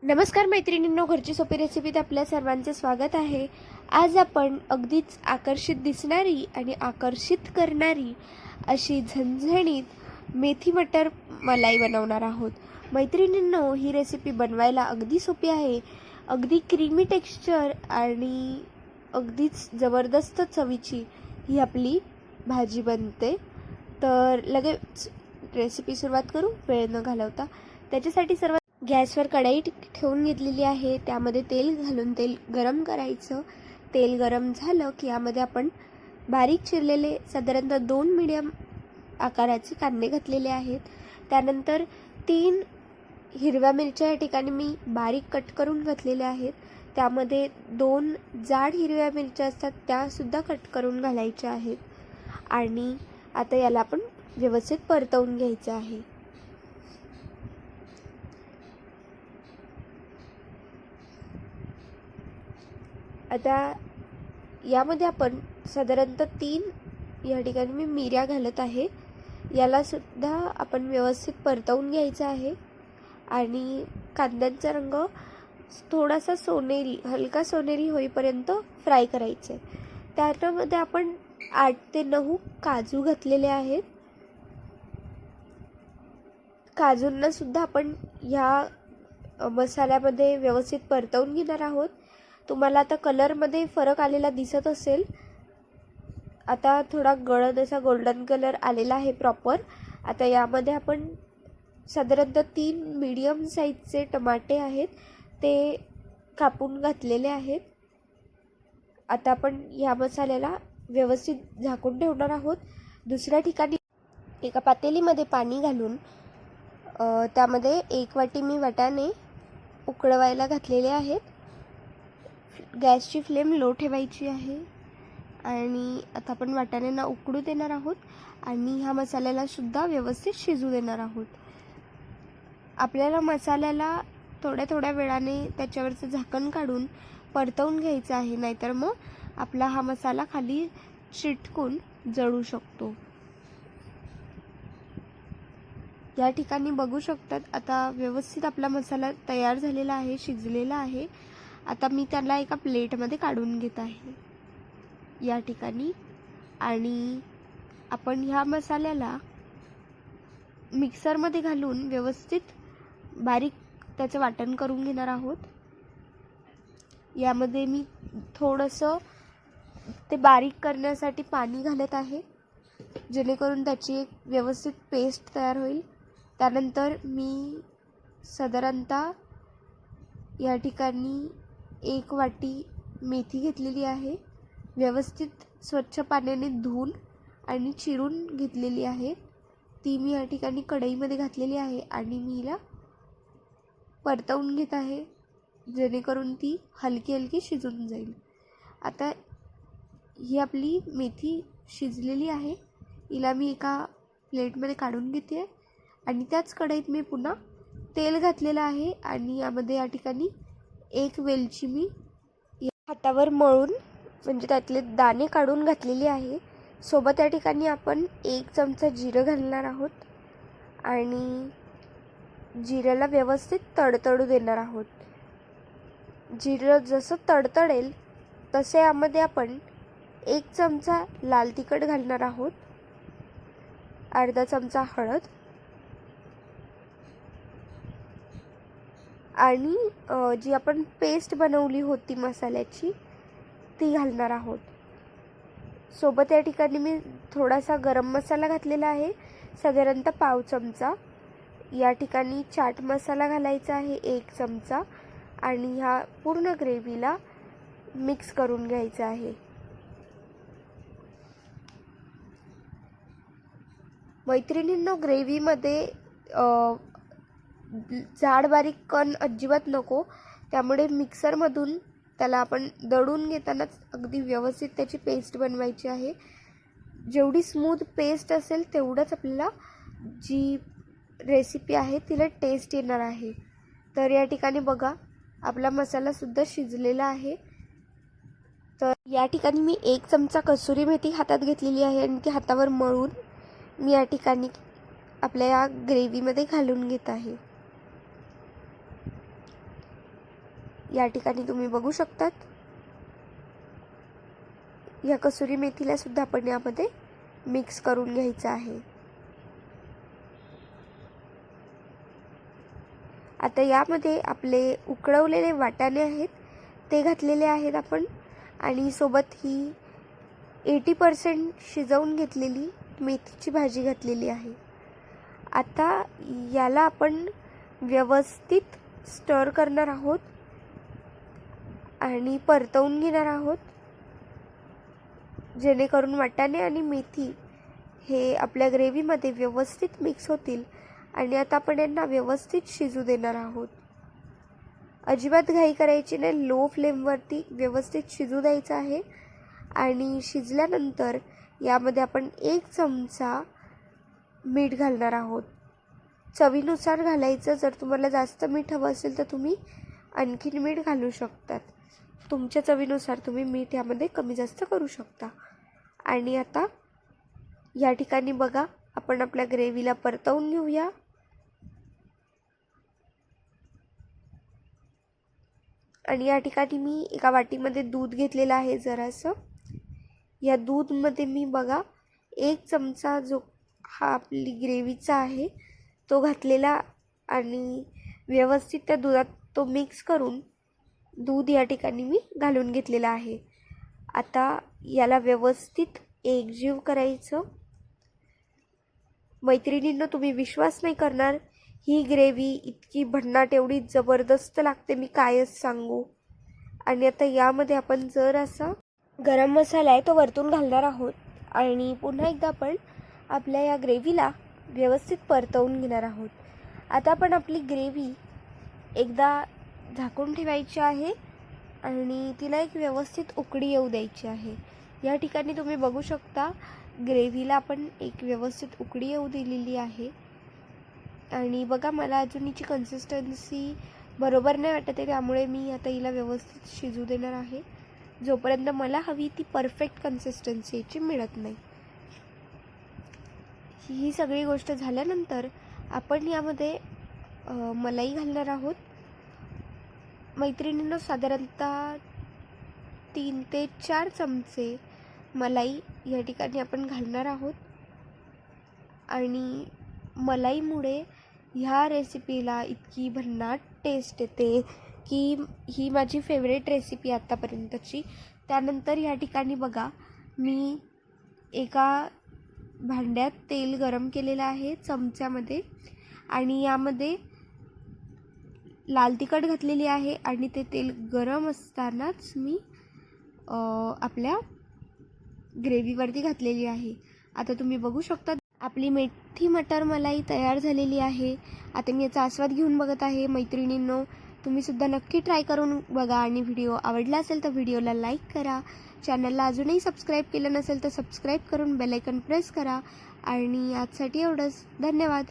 नमस्कार मैत्रिणींनो, घरची सोपी रेसिपीत आपल्या सर्वांचे स्वागत आहे। आज आपण अगदीच आकर्षित दिसणारी आणि आकर्षित करणारी अशी झणझणीत मेथी मटर मलाई बनवणार आहोत। मैत्रिणींनो, ही रेसिपी बनवायला अगदी सोपी आहे। अगदी क्रीमी टेक्स्चर आणि अगदीच जबरदस्त चवीची ही आपली भाजी बनते। तर लगेच रेसिपी सुरुवात करू वेळ न घालवता। त्याच्यासाठी सर्वात गॅसवर कढई ठेवून घेतलेली आहे। त्यामध्ये तेल घालून तेल गरम करायचं। तेल गरम झालं की यामध्ये आपण बारीक चिरलेले साधारणतः 2 मीडियम आकाराचे कांदे घातलेले आहेत। त्यानंतर 3 हिरव्या मिरच्या या ठिकाणी मी बारीक कट करून घातलेल्या आहेत। त्यामध्ये 2 जाड हिरव्या मिरच्या असतात त्या सुद्धा कट करून घालायच्या आहेत। आणि आता याला आपण व्यवस्थित परतवून घ्यायचं आहे। आता यामध्ये आपण साधारणतः 3 या ठिकाणी मी मिऱ्या घालत आहे। याला सुद्धा आपण व्यवस्थित परतवून घ्यायचं आहे आणि कांद्यांचा रंग थोडासा सोनेरी, हलका सोनेरी होईपर्यंत फ्राय करायचे। त्यामध्ये आपण 8 ते 9 काजू घातलेले आहेत। काजूंना सुद्धा आपण ह्या मसाल्यामध्ये व्यवस्थित परतवून घेणार आहोत। तुम्हाला आता कलरमध्ये फरक आलेला दिसत असेल। आता थोडा गडद असा गोल्डन कलर आलेला आहे प्रॉपर। आता यामध्ये आपण साधारणतः 3 मीडियम साईजचे टमाटे आहेत ते कापून घातलेले आहेत। आता आपण या मसाल्याला व्यवस्थित झाकून ठेवणार आहोत। दुसऱ्या ठिकाणी एका पातेलीमध्ये पाणी घालून त्यामध्ये 1 वाटी मी वाटाणे उकळवायला घातलेले आहेत। गॅसची फ्लेम लो ठेवायची आहे आणि आता आपण वाटाण्यांना उकळू देणार आहोत आणि ह्या मसाल्याला सुद्धा व्यवस्थित शिजू देणार आहोत। आपल्याला मसाल्याला थोड्या थोड्या वेळाने त्याच्यावरचं झाकण काढून परतवून घ्यायचं आहे, नाहीतर मग आपला हा मसाला खाली चिटकून जळू शकतो। या ठिकाणी बघू शकतात आता व्यवस्थित आपला मसाला तयार झालेला आहे, शिजलेला आहे। आता मी त्याला एका प्लेटमध्ये काढून घेत आहे या ठिकाणी। आणि आपण ह्या मसाल्याला मिक्सरमध्ये घालून व्यवस्थित बारीक त्याचं वाटण करून घेणार आहोत। यामध्ये मी थोडंसं ते बारीक करण्यासाठी पाणी घालत आहे, जेणेकरून त्याची एक व्यवस्थित पेस्ट तयार होईल। त्यानंतर मी साधारणतः या ठिकाणी 1 वाटी मेथी घेतलेली आहे। व्यवस्थित स्वच्छ पाण्याने धुवून आणि चिरून घेतलेली आहे। ती मी या ठिकाणी कढईमध्ये घातलेली आहे आणि मी हिला परतवून घेत आहे, जेणेकरून ती हलकी हलकी शिजून जाईल। आता ही आपली मेथी शिजलेली आहे, हिला मी एका प्लेटमध्ये काढून घेते आणि त्याच कढईत मी पुन्हा तेल घातलेलं आहे आणि यामध्ये या ठिकाणी 1 वेलची मी हातावर मळून म्हणजे त्यातले दाणे काढून घातलेली आहे। सोबत या ठिकाणी आपण 1 चमचा जिरं घालणार आहोत आणि जिऱ्याला व्यवस्थित तडतडू देणार आहोत। जिरं जसं तडतडेल तसे यामध्ये आपण 1 चमचा लाल तिखट घालणार आहोत, अर्धा चमचा हळद आणि जी आपण पेस्ट बनवली होती मसाल्याची ती घालणार आहोत। सोबत या ठिकाणी मी थोडासा गरम मसाला घातलेला आहे, साधारणतः पाव चमचा। या ठिकाणी चाट मसाला घालायचा आहे 1 चमचा आणि ह्या पूर्ण ग्रेव्हीला मिक्स करून घ्यायचं आहे। मैत्रिणींनो, ग्रेव्हीमध्ये जाड बारीक कण अजिबात नको, त्यामुळे मिक्सरमधून त्याला आपण दळून घेतानाच अगदी व्यवस्थित त्याची पेस्ट बनवायची आहे। जेवढी स्मूथ पेस्ट असेल तेवढंच आपल्याला जी रेसिपी आहे तिला टेस्ट येणार आहे। तर या ठिकाणी बघा आपला मसालासुद्धा शिजलेला आहे। तर या ठिकाणी मी 1 चमचा कसुरी मेथी हातात घेतलेली आहे आणि ती हातावर मळून मी या ठिकाणी आपल्या या ग्रेव्हीमध्ये घालून घेत आहे। या ठिकाणी तुम्ही बघू शकतात, या कसुरी मेथीला सुद्धा आपण यामध्ये मिक्स करून घ्यायचं आहे. आता यामध्ये आपले उकळवलेले वाटाणे आहेत ते घातलेले आहेत आपण, आणि सोबत ही 80% शिजवून घेतलेली मेथीची भाजी घातलेली आहे. आता याला आपण व्यवस्थित स्टर करणार आहोत आणि परतवून घेणार आहोत, जेणेकरून वाटाणे आणि मेथी हे आपल्या ग्रेव्हीमध्ये व्यवस्थित मिक्स होतील. आणि आता आपण यांना व्यवस्थित शिजू देणार आहोत. अजिबात घाई करायची नाही, लो फ्लेमवरती व्यवस्थित शिजू द्यायचं आहे. आणि शिजल्यानंतर यामध्ये आपण 1 चमचा मीठ घालणार आहोत. चवीनुसार घालायचं. जर तुम्हाला जास्त मीठ हवं असेल तर तुम्ही आणखीन मीठ घालू शकतात. तुमच्या चवीनुसार तुम्ही मीठ यामध्ये कमी जास्त करू शकता. आणि आता या ठिकाणी बघा, आपण आपल्या ग्रेव्हीला परतवून घेऊया. आणि या ठिकाणी मी एका वाटीमध्ये दूध घेतलेलं आहे जरासं. या दूधमध्ये मी बघा 1 चमचा जो हा आपली ग्रेव्हीचा आहे तो घातलेला, आणि व्यवस्थित त्या दुधात तो मिक्स करून दूध या ठिकाणी मी घालून घेतलेलं आहे. आता याला व्यवस्थित एकजीव करायचं. मैत्रिणींनो, तुम्ही विश्वास नाही करणार, ही ग्रेव्ही इतकी भन्नाट, एवढी जबरदस्त लागते, मी कायच सांगू. आणि आता यामध्ये आपण जर असा गरम मसाला आहे तो वरतून घालणार आहोत. आणि पुन्हा एकदा आपण आपल्या या ग्रेव्हीला व्यवस्थित परतवून घेणार आहोत. आता आपण आपली ग्रेव्ही एकदा झाकून ठेवायची आहे आणि तिला एक व्यवस्थित उकळी येऊ द्यायची आहे. या ठिकाणी तुम्ही बघू शकता, ग्रेव्हीला आपण एक व्यवस्थित उकळी येऊ दिलेली आहे. आणि बघा, मला अजून हिची कन्सिस्टन्सी बरोबर नाही वाटत आहे, त्यामुळे मी आता हिला व्यवस्थित शिजू देणार आहे, जोपर्यंत मला हवी ती परफेक्ट कन्सिस्टन्सी याची मिळत नाही. ही सगळी गोष्ट झाल्यानंतर आपण यामध्ये मलाई घालणार आहोत. मैत्रिणींनो, साधारणतः 3 ते 4 चमचे मलाई या ठिकाणी आपण घालणार आहोत. आणि मलाईमुळे ह्या रेसिपीला इतकी भन्नाट टेस्ट येते की ही माझी फेवरेट रेसिपी आत्तापर्यंतची. त्यानंतर या ठिकाणी बघा, मी एका भांड्यात तेल गरम केलेलं आहे चमच्यामध्ये, आणि यामध्ये लाल तिखट घातलेली आहे. आणि ते तेल गरम असतानाच मी आपल्या ग्रेव्हीवरती घातलेली आहे. आता तुम्ही बघू शकता, आपली मेथी मटर मलाई तयार झालेली आहे. आता मी याचा आस्वाद घेऊन बघत आहे. मैत्रिणींनो, तुम्हीसुद्धा नक्की ट्राय करून बघा. आणि व्हिडिओ आवडला असेल तर व्हिडिओला लाईक करा. चॅनलला अजूनही सबस्क्राईब केलं नसेल तर सबस्क्राईब करून बेल आयकॉन प्रेस करा. आणि आजसाठी एवढंच. धन्यवाद.